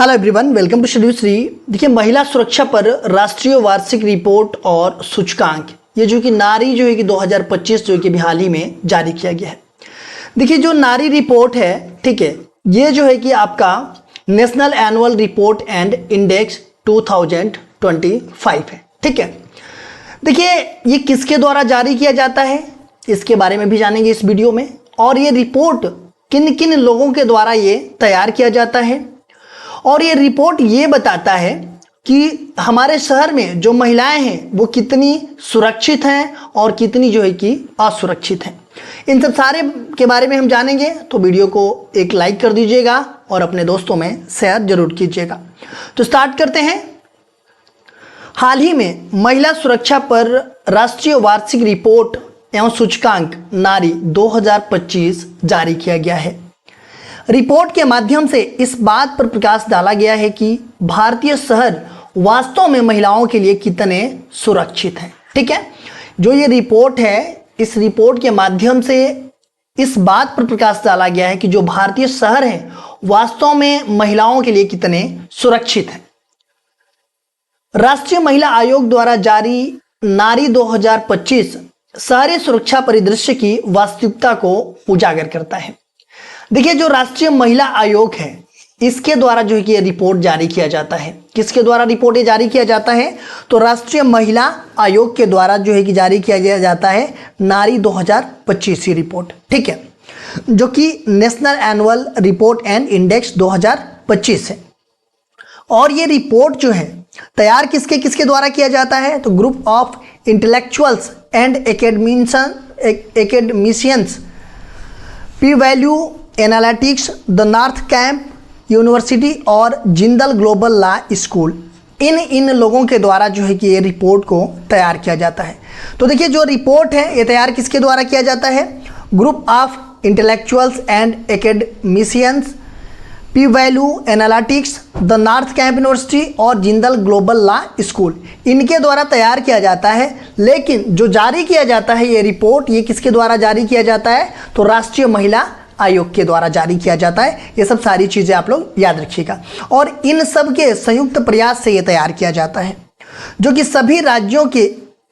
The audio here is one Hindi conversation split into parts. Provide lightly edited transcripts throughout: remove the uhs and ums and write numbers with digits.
Hello everyone, welcome to schedule Shri. देखिए, महिला सुरक्षा पर राष्ट्रीय वार्षिक रिपोर्ट और सूचकांक, ये जो कि नारी जो है कि 2025 जो है कि भी हाल ही में जारी किया गया है। देखिए, जो नारी रिपोर्ट है, ठीक है, ये जो है कि आपका national annual report and index 2025 है। ठीक है, देखिए ये किसके द्वारा जारी किया जाता है, इसके बारे में भी जानेंगे इस वीडियो में। और ये रिपोर्ट किन किन लोगों के द्वारा ये तैयार किया जाता है, और ये रिपोर्ट ये बताता है कि हमारे शहर में जो महिलाएं हैं वो कितनी सुरक्षित हैं और कितनी जो है कि असुरक्षित हैं। इन सब सारे के बारे में हम जानेंगे, तो वीडियो को एक लाइक कर दीजिएगा और अपने दोस्तों में शेयर जरूर कीजिएगा। तो स्टार्ट करते हैं। हाल ही में महिला सुरक्षा पर राष्ट्रीय वार्षिक रिपोर्ट एवं सूचकांक नारी 2025 जारी किया गया है। रिपोर्ट के माध्यम से इस बात पर प्रकाश डाला गया है कि भारतीय शहर वास्तव में महिलाओं के लिए कितने सुरक्षित हैं। ठीक है, जो ये रिपोर्ट है, इस रिपोर्ट के माध्यम से इस बात पर प्रकाश डाला गया है कि जो भारतीय शहर हैं वास्तव में महिलाओं के लिए कितने सुरक्षित हैं। राष्ट्रीय महिला आयोग द्वारा जारी नारी 2025 शहरी सुरक्षा परिदृश्य की वास्तविकता को उजागर करता है। देखिए, जो राष्ट्रीय महिला आयोग है, इसके द्वारा जो है कि ये रिपोर्ट जारी किया जाता है। किसके द्वारा रिपोर्ट ये जारी किया जाता है? तो राष्ट्रीय महिला आयोग के द्वारा जो है कि जारी किया जाता है नारी 2025 रिपोर्ट। ठीक है, जो कि national annual report and index 2025 है। और ये रिपोर्ट जो है तैयार किसके किसके द्वारा किया जाता है? तो group of intellectuals and academicians, P value analytics, the north camp university और जिंदल ग्लोबल लॉ स्कूल, इन लोगों के द्वारा जो है कि ये रिपोर्ट को तैयार किया जाता है। तो देखिए, जो रिपोर्ट है ये तैयार किसके द्वारा किया जाता है? Group of intellectuals and academicians, P value analytics, the north camp university और जिंदल ग्लोबल लॉ स्कूल, इनके द्वारा तैयार किया जाता है। लेकिन जो जारी किया जाता है ये रिपोर्ट, ये किसके द्वारा जारी किया जाता है? तो राष्ट्रीय महिला आयोग के द्वारा जारी किया जाता है। ये सब सारी चीज़ें आप लोग याद रखिएगा। और इन सब के संयुक्त प्रयास से ये तैयार किया जाता है, जो कि सभी राज्यों के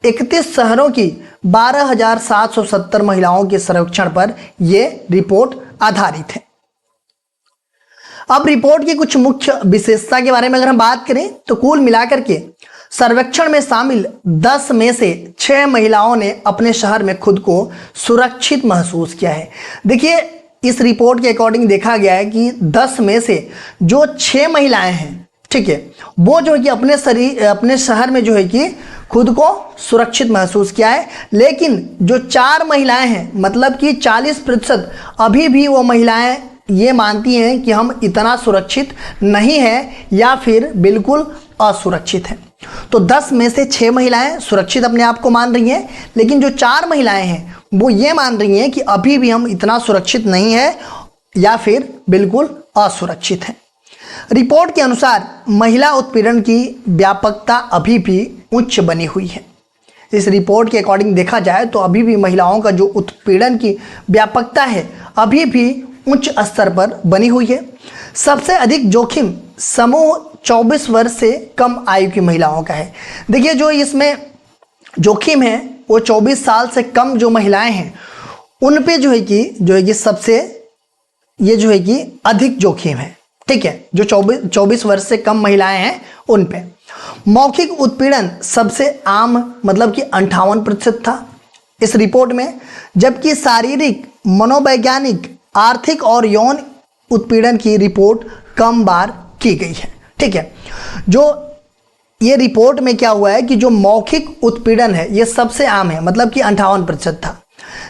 31 शहरों की 12,770 महिलाओं के सर्वेक्षण पर यह रिपोर्ट आधारित है। अब रिपोर्ट की कुछ मुख्य विशेषता के बारे में अगर हम बात करें, तो कुल मिलाकर के सर्वेक्षण में शामिल 10 में से 6 महिलाओं ने अपने शहर में खुद को सुरक्षित महसूस किया है। देखिए, इस रिपोर्ट के अकॉर्डिंग देखा गया है कि 10 में से जो 6 महिलाएं हैं, ठीक है, वो जो है कि अपने शहर में जो है कि खुद को सुरक्षित महसूस किया है। लेकिन जो 4 महिलाएं हैं, मतलब कि 40% अभी भी वो महिलाएं ये मानती हैं कि हम इतना सुरक्षित नहीं हैं या फिर बिल्कुल असुरक्षित हैं। तो 10 में से 6 महिलाएं सुरक्षित अपने आप को मान रही हैं, लेकिन जो 4 महिलाएं हैं वो ये मान रही हैं कि अभी भी हम इतना सुरक्षित नहीं है या फिर बिल्कुल असुरक्षित हैं। रिपोर्ट के अनुसार महिला उत्पीड़न की व्यापकता अभी भी उच्च बनी हुई है। इस रिपोर्ट के अकॉर्डिंग देखा जाए तो अभी भी महिलाओं का जो उत्पीड़न की व्यापकता है अभी भी उच्च स्तर पर बनी हुई है। सबसे अधिक जोखिम समूह 24 वर्ष से कम आयु की महिलाओं का है। देखिए, जो इसमें जोखिम है वो 24 साल से कम जो महिलाएं हैं उन पे जो है कि सबसे ये जो है कि अधिक जोखिम है। ठीक है, जो 24 वर्ष से कम महिलाएं हैं उन पे। मौखिक उत्पीड़न सबसे आम, मतलब कि 58% था इस रिपोर्ट में, जबकि शारीरिक, मनोवैज्ञानिक, आर्थिक और यौन उत्पीड़न की रिपोर्ट कम बार की गई है। ठीक है, जो ये रिपोर्ट में क्या हुआ है कि जो मौखिक उत्पीड़न है ये सबसे आम है, मतलब कि 58% था,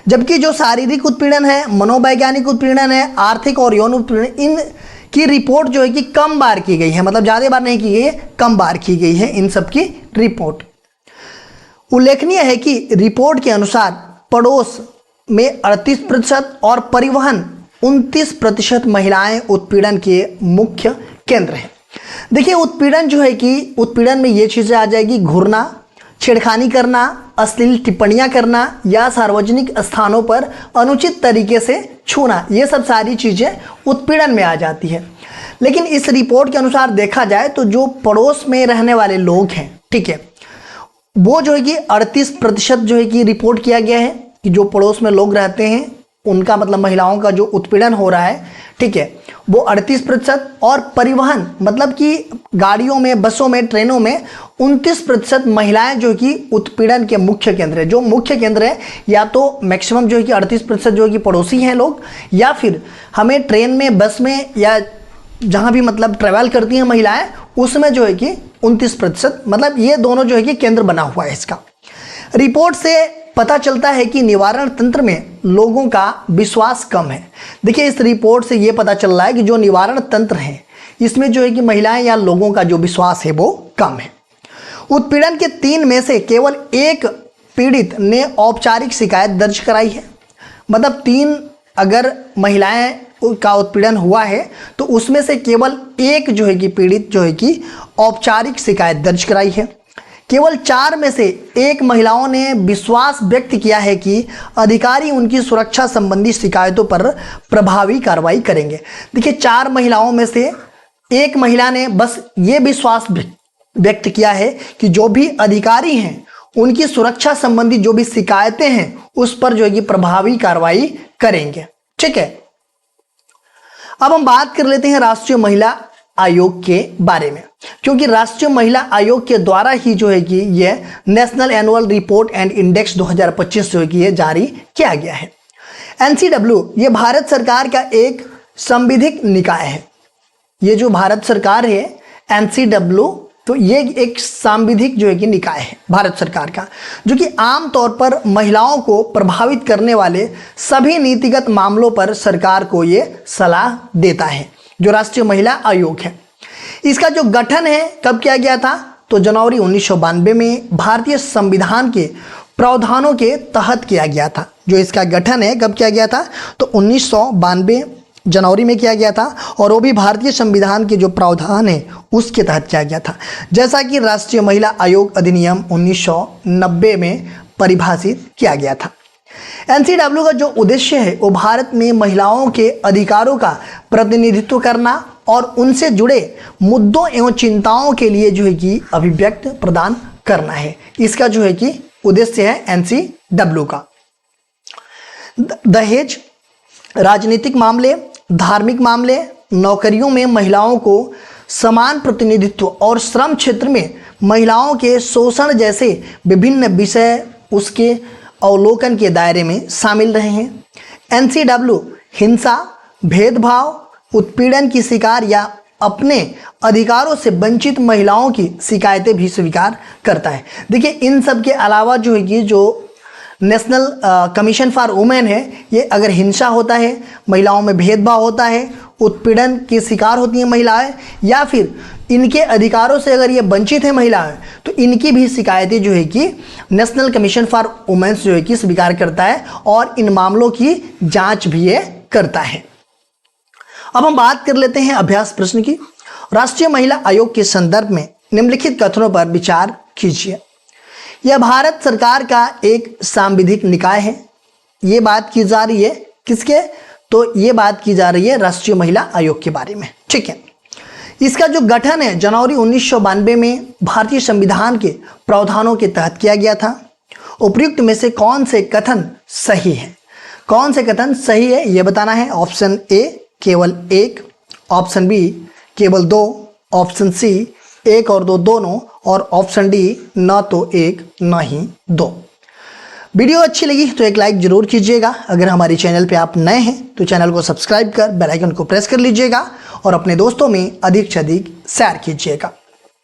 जबकि जो शारीरिक उत्पीड़न है, मनोवैज्ञानिक उत्पीड़न है, आर्थिक और यौन उत्पीड़न, इन की रिपोर्ट जो है कि कम बार की गई है, मतलब ज़्यादा बार नहीं की गई है, कम बार की गई है इन सब की रिपोर्ट। उल्लेखनीय है कि रिपोर्ट के अनुसार पड़ोस में 38% और परिवहन 29% महिलाएं उत्पीड़न के मुख्य केंद्र हैं। देखिए, उत्पीड़न जो है कि उत्पीड़न में ये चीज़ें आ जाएगी: घूरना, छेड़खानी करना, अश्लील टिप्पणियां करना या सार्वजनिक स्थानों पर अनुचित तरीके से छूना, ये सब सारी चीज़ें उत्पीड़न में आ जाती है। लेकिन इस रिपोर्ट के अनुसार देखा जाए तो जो पड़ोस में रहने वाले लोग हैं, ठीक है, वो जो है कि 38% जो है कि रिपोर्ट किया गया है कि जो पड़ोस में लोग रहते हैं उनका मतलब महिलाओं का जो उत्पीड़न हो रहा है, ठीक है, वो 38%। और परिवहन मतलब कि गाड़ियों में, बसों में, ट्रेनों में 29% महिलाएं जो कि उत्पीड़न के मुख्य केंद्र है। जो मुख्य केंद्र है या तो मैक्सिमम जो है कि 38% जो है कि पड़ोसी हैं लोग, या फिर हमें ट्रेन में, बस में या जहाँ भी मतलब ट्रैवल करती हैं महिलाएं, उसमें जो है कि 29%, मतलब ये दोनों जो है कि केंद्र बना हुआ है इसका। रिपोर्ट से पता चलता है कि निवारण तंत्र में लोगों का विश्वास कम है। देखिए, इस रिपोर्ट से ये पता चल रहा है कि जो निवारण तंत्र है इसमें जो है कि महिलाएं या लोगों का जो विश्वास है वो कम है। उत्पीड़न के 3 में से केवल 1 पीड़ित ने औपचारिक शिकायत दर्ज कराई है। मतलब 3 अगर महिलाएं का उत्पीड़न हुआ है तो उसमें से केवल 1 जो है कि पीड़ित जो है कि औपचारिक शिकायत दर्ज कराई है। केवल 4 में से 1 महिलाओं ने विश्वास व्यक्त किया है कि अधिकारी उनकी सुरक्षा संबंधी शिकायतों पर प्रभावी कार्रवाई करेंगे। देखिए, 4 महिलाओं में से 1 महिला ने बस ये विश्वास व्यक्त किया है कि जो भी अधिकारी हैं उनकी सुरक्षा संबंधी जो भी शिकायतें हैं उस पर जो है कि प्रभावी कार्रवाई करेंगे। ठीक है, अब हम बात कर लेते हैं राष्ट्रीय महिला आयोग के बारे में, क्योंकि राष्ट्रीय महिला आयोग के द्वारा ही जो है कि ये national annual report and index 2025 जो है कि ये जारी किया गया है। एनसीडब्ल्यू ये भारत सरकार का एक संविधिक निकाय है। ये जो भारत सरकार है एनसीडब्ल्यू, तो ये एक सांविधिक जो है कि निकाय है भारत सरकार का, जो कि आमतौर पर महिलाओं को प्रभावित करने वाले सभी नीतिगत मामलों पर सरकार को ये सलाह देता है। जो राष्ट्रीय महिला आयोग है, इसका जो गठन है कब किया गया था, तो जनवरी 1992 में भारतीय संविधान के प्रावधानों के तहत किया गया था। जो इसका गठन है कब किया गया था, तो 1992 जनवरी में किया गया था, और वो भी भारतीय संविधान के जो प्रावधान है उसके तहत किया गया था। जैसा कि राष्ट्रीय महिला आयोग अधिनियम 1990 में परिभाषित किया गया था। एनसीडब्ल्यू का जो उद्देश्य है वो भारत में महिलाओं के अधिकारों का प्रतिनिधित्व करना और उनसे जुड़े मुद्दों एवं चिंताओं के लिए जो है कि अभिव्यक्ति प्रदान करना है। इसका जो है कि उद्देश्य है एनसीडब्ल्यू का। दहेज, राजनीतिक मामले, धार्मिक मामले, नौकरियों में महिलाओं को समान प्रतिनिधित्व और श्रम क्षेत्र में महिलाओं के शोषण जैसे विभिन्न विषय उसके अवलोकन के दायरे में शामिल रहे हैं। एनसीडब्ल्यू हिंसा, भेदभाव, उत्पीड़न की शिकार या अपने अधिकारों से वंचित महिलाओं की शिकायतें भी स्वीकार करता है। देखिए, इन सब के अलावा जो है कि जो नेशनल कमीशन फॉर वुमेन है, ये अगर हिंसा होता है, महिलाओं में भेदभाव होता है, उत्पीड़न की शिकार होती हैं महिलाएं, या फिर इनके अधिकारों से अगर ये वंचित है महिलाएं, तो इनकी भी शिकायतें जो है कि नेशनल कमीशन फॉर वुमेन्स जो है कि स्वीकार करता है और इन मामलों की जांच भी ये करता है। अब हम बात कर लेते हैं अभ्यास प्रश्न की। राष्ट्रीय महिला आयोग के संदर्भ में निम्नलिखित कथनों पर विचार कीजिए। यह भारत सरकार का एक सांविधिक निकाय है। ये बात की जा रही है किसके, तो ये बात की जा रही है राष्ट्रीय महिला आयोग के बारे में। ठीक है, इसका जो गठन है जनवरी 1992 में भारतीय संविधान के प्रावधानों के तहत किया गया था। उपयुक्त में से कौन से कथन सही है, कौन से कथन सही है ये बताना है। ऑप्शन ए केवल 1, ऑप्शन बी केवल 2, ऑप्शन सी 1 और 2 दोनों, और ऑप्शन डी न तो 1 न ही 2। वीडियो अच्छी लगी तो एक लाइक जरूर कीजिएगा। अगर हमारे चैनल पे आप नए हैं तो चैनल को सब्सक्राइब कर बेल आइकन को प्रेस कर लीजिएगा और अपने दोस्तों में अधिक से अधिक शेयर कीजिएगा।